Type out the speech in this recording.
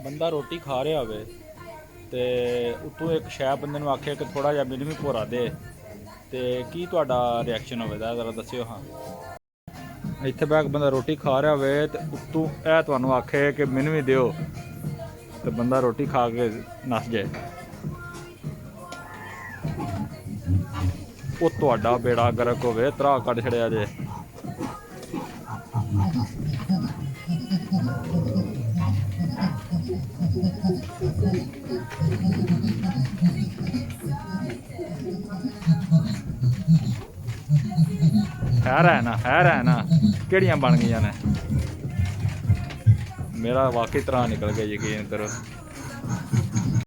ਬੰਦਾ ਰੋਟੀ ਖਾ ਰਿਹਾ ਹੋਵੇ ਤੇ ਉੱਤੋਂ ਇੱਕ ਸ਼ੈ ਬੰਦੇ ਨੂੰ ਆਖੇ ਕਿ ਥੋੜਾ ਜਿਹਾ ਮੈਨੂੰ ਵੀ ਭੋਰਾ ਦੇ, ਤੇ ਕੀ ਤੁਹਾਡਾ ਰਿਐਕਸ਼ਨ ਹੋਵੇਗਾ ਜ਼ਰਾ ਦੱਸਿਓ। ਹਾਂ, ਇੱਥੇ ਬੈਠ ਕੇ ਬੰਦਾ ਰੋਟੀ ਖਾ ਰਿਹਾ ਹੋਵੇ ਤੇ ਉੱਤੋਂ ਇਹ ਤੁਹਾਨੂੰ ਆਖੇ ਕਿ ਮੈਨੂੰ ਵੀ ਦਿਓ, ਤੇ ਬੰਦਾ ਰੋਟੀ ਖਾ ਕੇ ਨੱਸ ਜਾਏ, ਉਹ ਤੁਹਾਡਾ ਬੇੜਾ ਗਰਕ ਹੋਵੇ, ਤਰਾਹ ਕੱਢ ਛੜਿਆ ਜੇ। ਹੈ ਨਾ ਕਿਹੜੀਆਂ ਬਣ ਗਈਆਂ ਨੇ, मेरा वाकई तरह निकल गया, यकीन करो।